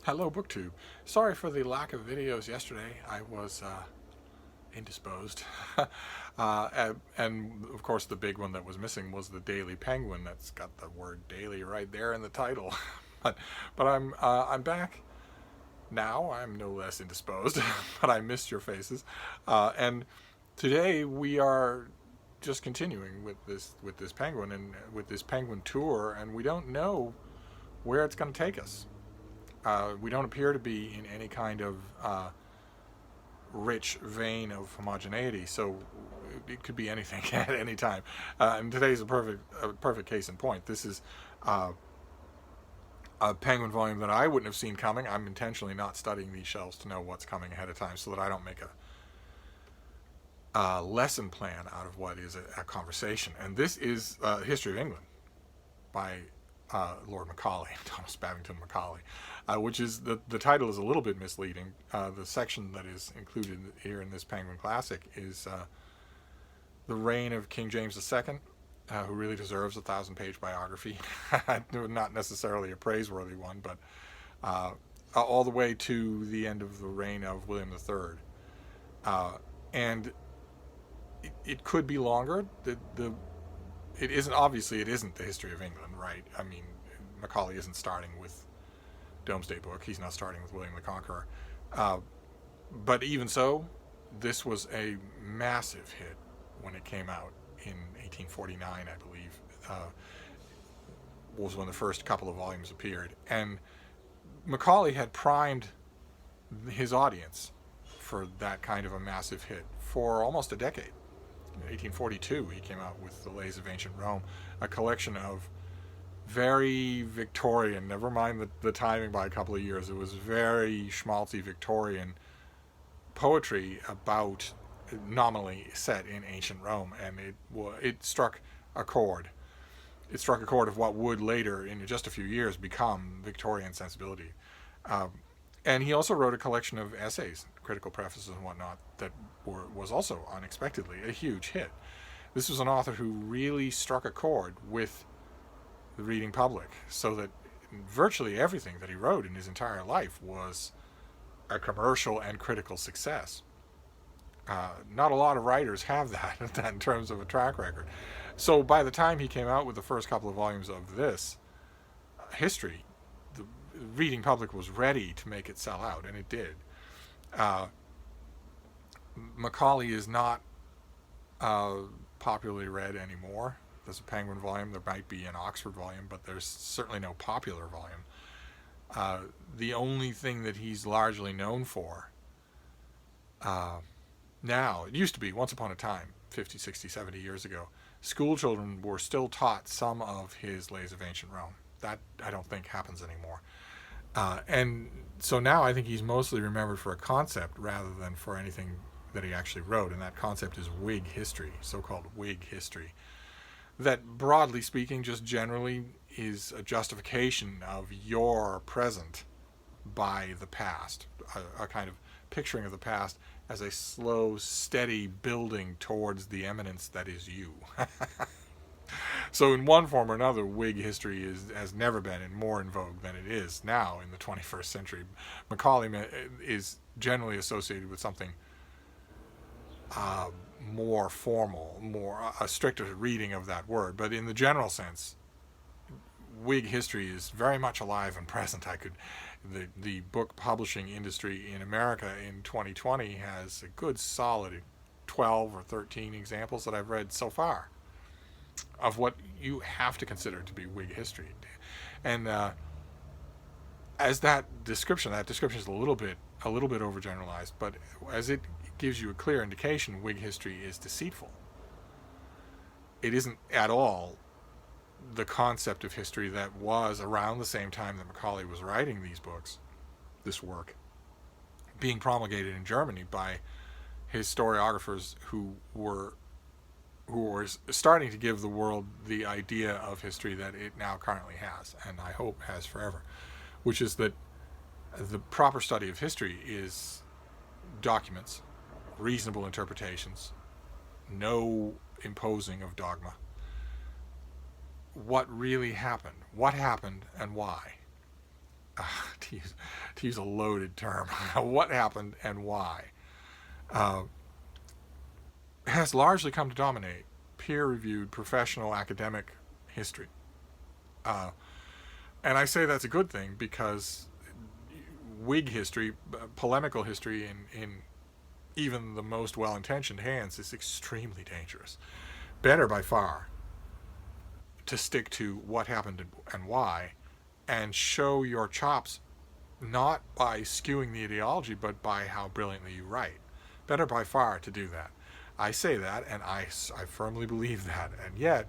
Hello, BookTube. Sorry for the lack of videos yesterday. I was indisposed. and of course, the big one that was missing was the Daily Penguin. That's got the word "daily" right there in the title. but I'm back now. I'm no less indisposed, but I missed your faces. And today we are just continuing with this penguin and with this penguin tour, and we don't know where it's going to take us. We don't appear to be in any kind of rich vein of homogeneity, so it could be anything at any time. And today's a perfect case in point. This is a Penguin volume that I wouldn't have seen coming. I'm intentionally not studying these shelves to know what's coming ahead of time, so that I don't make a lesson plan out of what is a conversation. And this is History of England by Lord Macaulay, Thomas Babington Macaulay, which is the title is a little bit misleading. The section that is included here in this Penguin Classic is the reign of King James II, who really deserves a 1,000-page biography. Not necessarily a praiseworthy one, but all the way to the end of the reign of William III. And it could be longer. It isn't, obviously it isn't the history of England, right? I mean, Macaulay isn't starting with Domesday Book. He's not starting with William the Conqueror. But even so, this was a massive hit when it came out in 1849, I believe. Was when the first couple of volumes appeared. And Macaulay had primed his audience for that kind of a massive hit for almost a decade. In 1842, he came out with The Lays of Ancient Rome, a collection of very Victorian, never mind the timing by a couple of years, it was very schmaltzy Victorian poetry about, nominally set in ancient Rome, and it struck a chord. It struck a chord of what would later, in just a few years, become Victorian sensibility. And he also wrote a collection of essays, critical prefaces and whatnot, that was also unexpectedly a huge hit. This was an author who really struck a chord with the reading public, so that virtually everything that he wrote in his entire life was a commercial and critical success. Not a lot of writers have that in terms of a track record. So by the time he came out with the first couple of volumes of this history, the reading public was ready to make it sell out, and it did. Macaulay is not popularly read anymore. There's a Penguin volume, there might be an Oxford volume, but there's certainly no popular volume. The only thing that he's largely known for now, it used to be, once upon a time, 50, 60, 70 years ago, school children were still taught some of his Lays of Ancient Rome. That, I don't think, happens anymore. And so now I think he's mostly remembered for a concept rather than for anything that he actually wrote, and that concept is Whig history, so-called Whig history. That, broadly speaking, just generally is a justification of your present by the past, a kind of picturing of the past as a slow, steady building towards the eminence that is you. So in one form or another, Whig history has never been more in vogue than it is now in the 21st century. Macaulay is generally associated with something more formal, a stricter reading of that word. But in the general sense, Whig history is very much alive and present. The book publishing industry in America in 2020 has a good solid 12 or 13 examples that I've read so far of what you have to consider to be Whig history. And as that description is a little bit overgeneralized, but as it gives you a clear indication, Whig history is deceitful. It isn't at all the concept of history that was around the same time that Macaulay was writing these books, this work, being promulgated in Germany by historiographers who were starting to give the world the idea of history that it now currently has, and I hope has forever, which is that the proper study of history is documents, reasonable interpretations, no imposing of dogma. What really happened, and why. to use a loaded term, what happened and why, uh, has largely come to dominate peer-reviewed professional academic history. Uh, and I say that's a good thing because Whig history, polemical history in even the most well-intentioned hands is extremely dangerous. Better by far to stick to what happened and why, and show your chops not by skewing the ideology, but by how brilliantly you write. Better by far to do that. I say that, and I firmly believe that, and yet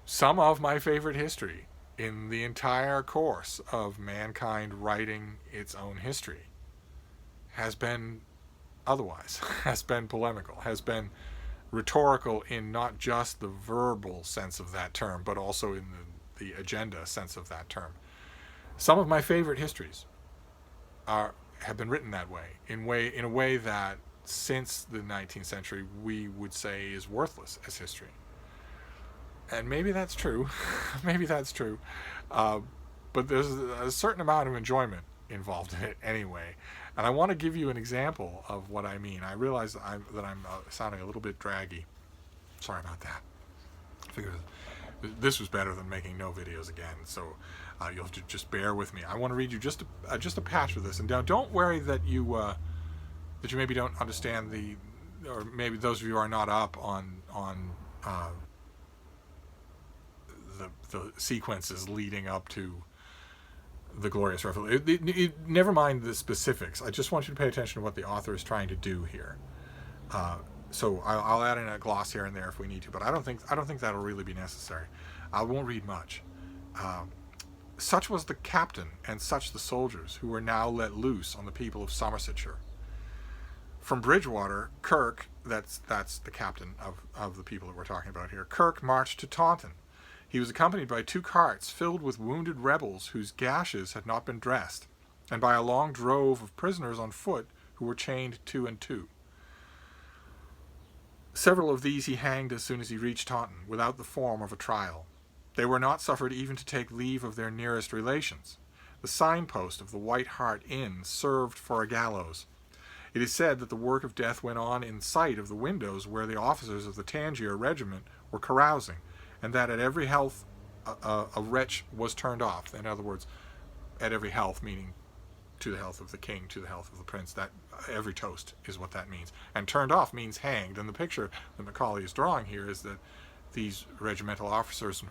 some of my favorite history in the entire course of mankind writing its own history has been otherwise, has been polemical, has been rhetorical in not just the verbal sense of that term, but also in the agenda sense of that term. Some of my favorite histories have been written that way, in a way that since the 19th century we would say is worthless as history. And maybe that's true. Maybe that's true. But there's a certain amount of enjoyment involved in it anyway. And I want to give you an example of what I mean. I realize that I'm sounding a little bit draggy. Sorry about that. I figured this was better than making no videos again, so you'll have to just bear with me. I want to read you just a patch of this. And now, don't worry that you maybe don't understand or maybe those of you who are not up on the sequences leading up to the Glorious Revolution. Never mind the specifics. I just want you to pay attention to what the author is trying to do here. So I'll add in a gloss here and there if we need to, but I don't think that'll really be necessary. I won't read much. Such was the captain, and such the soldiers who were now let loose on the people of Somersetshire. From Bridgewater, Kirk, that's the captain of the people that we're talking about here, Kirk marched to Taunton. He was accompanied by 2 carts filled with wounded rebels whose gashes had not been dressed, and by a long drove of prisoners on foot who were chained 2 and 2. Several of these he hanged as soon as he reached Taunton, without the form of a trial. They were not suffered even to take leave of their nearest relations. The signpost of the White Hart Inn served for a gallows. It is said that the work of death went on in sight of the windows where the officers of the Tangier regiment were carousing, and that at every health a wretch was turned off. In other words, at every health, meaning to the health of the king, to the health of the prince. That every toast is what that means. And turned off means hanged. And the picture that Macaulay is drawing here is that these regimental officers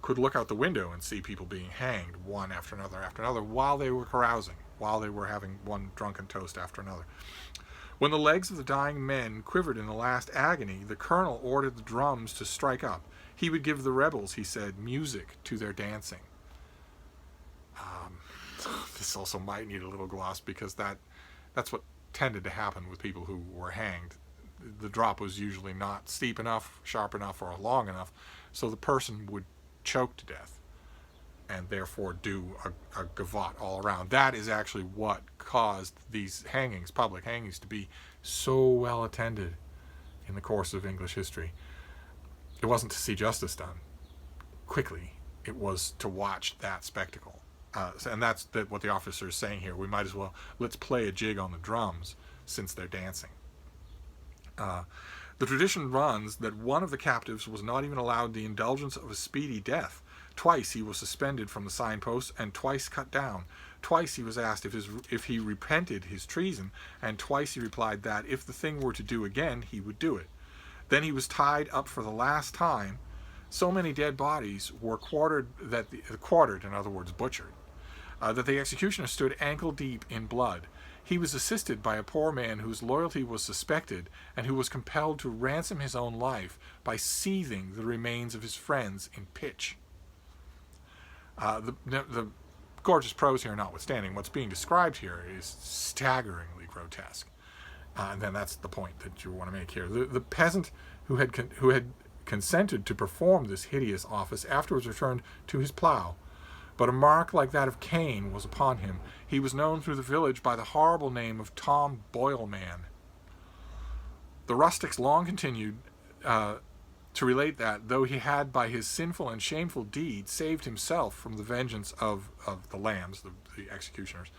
could look out the window and see people being hanged one after another while they were carousing, while they were having one drunken toast after another. When the legs of the dying men quivered in the last agony, the colonel ordered the drums to strike up. He would give the rebels, he said, music to their dancing. This also might need a little gloss because that's what tended to happen with people who were hanged. The drop was usually not steep enough, sharp enough, or long enough, so the person would choke to death and therefore do a gavotte all around. That is actually what caused these hangings, public hangings, to be so well attended in the course of English history. It wasn't to see justice done quickly. It was to watch that spectacle. And that's what the officer is saying here. We might as well, let's play a jig on the drums since they're dancing. The tradition runs that one of the captives was not even allowed the indulgence of a speedy death. Twice he was suspended from the signpost and twice cut down. Twice he was asked if he repented his treason, and twice he replied that if the thing were to do again, he would do it. Then he was tied up for the last time. So many dead bodies were quartered, in other words, butchered, that the executioner stood ankle deep in blood. He was assisted by a poor man whose loyalty was suspected and who was compelled to ransom his own life by seething the remains of his friends in pitch. The gorgeous prose here notwithstanding, what's being described here is staggeringly grotesque. And then that's the point that you want to make here. The peasant who had consented to perform this hideous office afterwards returned to his plough. But a mark like that of Cain was upon him. He was known through the village by the horrible name of Tom Boilman. The rustics long continued to relate that, though he had by his sinful and shameful deed saved himself from the vengeance of the lambs, the executioners,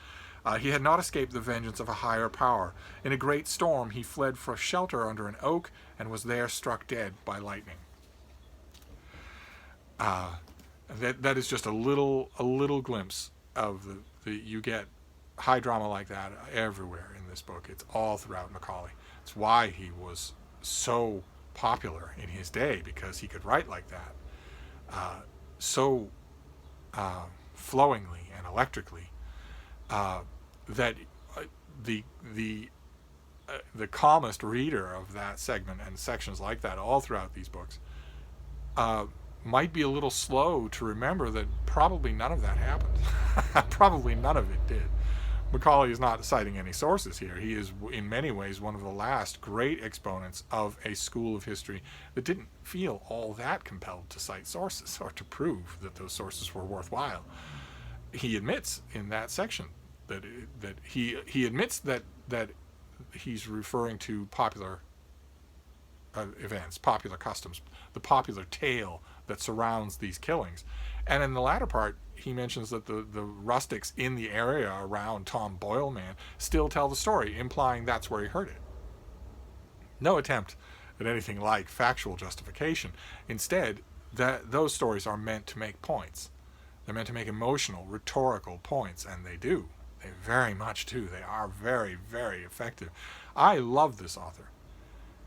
he had not escaped the vengeance of a higher power. In a great storm he fled for shelter under an oak, and was there struck dead by lightning. That is just a little glimpse of you get high drama like that everywhere in this book. It's all throughout Macaulay. It's why he was so popular in his day, because he could write like that, so flowingly and electrically, that the calmest reader of that segment and sections like that all throughout these books might be a little slow to remember that probably none of that happened. Probably none of it did. Macaulay is not citing any sources here. He is, in many ways, one of the last great exponents of a school of history that didn't feel all that compelled to cite sources or to prove that those sources were worthwhile. He admits in that section that he admits that he's referring to popular events, popular customs, the popular tale that surrounds these killings. And in the latter part, he mentions that the rustics in the area around Tom Boyle Man still tell the story, implying that's where he heard it. No attempt at anything like factual justification. Instead, those stories are meant to make points. They're meant to make emotional, rhetorical points, and they do. They very much do. They are very, very effective. I love this author.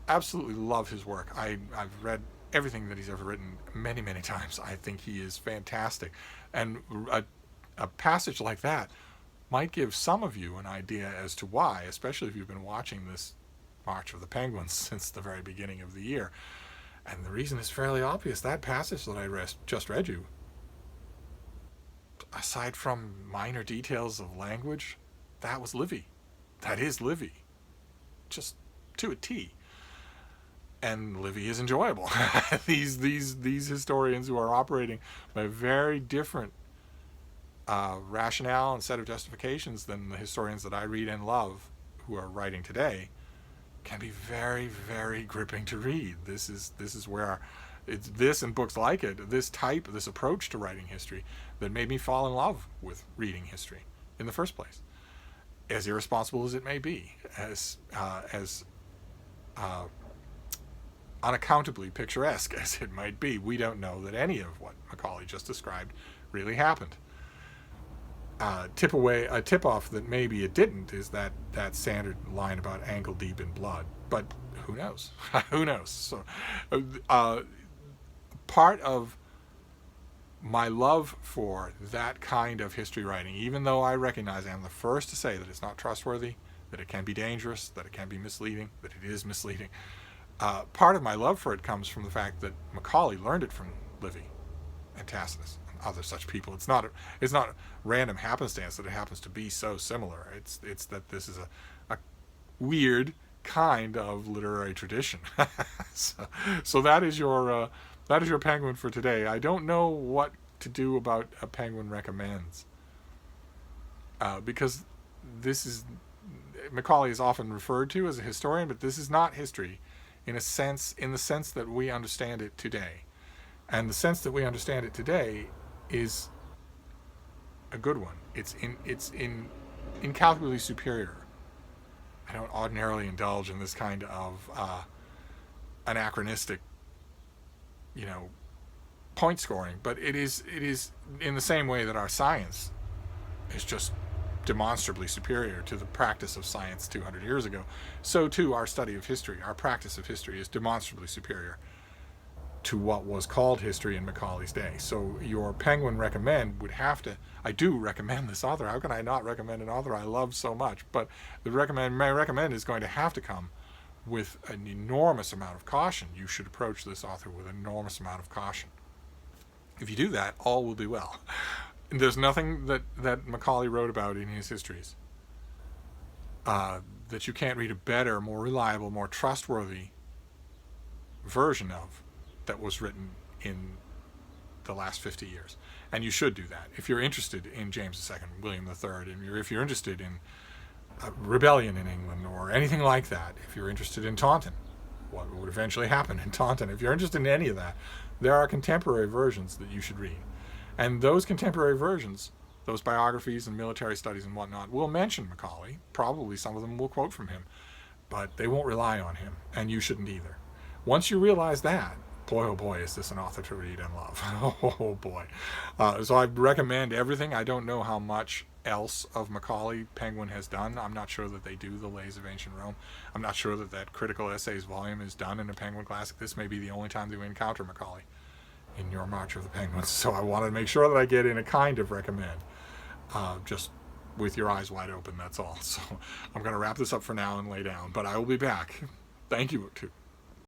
Absolutely love his work. I've read everything that he's ever written many, many times. I think he is fantastic. And a passage like that might give some of you an idea as to why, especially if you've been watching this March of the Penguins since the very beginning of the year. And the reason is fairly obvious. That passage that I just read you, aside from minor details of language, that was Livy. That is Livy. Just to a T. And Livy is enjoyable. These historians who are operating by a very different rationale and set of justifications than the historians that I read and love who are writing today can be very, very gripping to read. This is where it's this and books like it, this approach to writing history that made me fall in love with reading history in the first place. As irresponsible as it may be, as unaccountably picturesque as it might be, we don't know that any of what Macaulay just described really happened. A tip-off that maybe it didn't is that standard line about ankle deep in blood. But who knows? Who knows? So, part of my love for that kind of history writing, even though I recognize, I'm the first to say that it's not trustworthy, that it can be dangerous, that it can be misleading, that it is misleading, part of my love for it comes from the fact that Macaulay learned it from Livy and Tacitus and other such people. It's not random happenstance that it happens to be so similar. It's that this is a weird kind of literary tradition. So that is your Penguin for today. I don't know what to do about a Penguin recommends, because Macaulay is often referred to as a historian, but this is not history in the sense that we understand it today. And the sense that we understand it today is a good one. It's incalculably superior. I don't ordinarily indulge in this kind of anachronistic, point scoring, but it is in the same way that our science is just demonstrably superior to the practice of science 200 years ago. So too our study of history, our practice of history is demonstrably superior to what was called history in Macaulay's day. So your Penguin recommend would have to, I do recommend this author. How can I not recommend an author I love so much? But my recommend is going to have to come with an enormous amount of caution. You should approach this author with an enormous amount of caution. If you do that, all will be well. There's nothing that Macaulay wrote about in his histories that you can't read a better, more reliable, more trustworthy version of that was written in the last 50 years. And you should do that. If you're interested in James II, William III, and if you're interested in rebellion in England or anything like that, if you're interested in Taunton, what would eventually happen in Taunton. If you're interested in any of that, there are contemporary versions that you should read. And those contemporary versions, those biographies and military studies and whatnot, will mention Macaulay. Probably some of them will quote from him, but they won't rely on him, and you shouldn't either. Once you realize that, boy, oh boy, is this an author to read and love. Oh boy. So I recommend everything. I don't know how much else of Macaulay Penguin has done. I'm not sure that they do the Lays of Ancient Rome. I'm not sure that that critical essays volume is done in a Penguin classic. This may be the only time that we encounter Macaulay in your March of the Penguins. So I wanted to make sure that I get in a kind of recommend. Just with your eyes wide open, that's all. So I'm going to wrap this up for now and lay down, but I will be back. Thank you.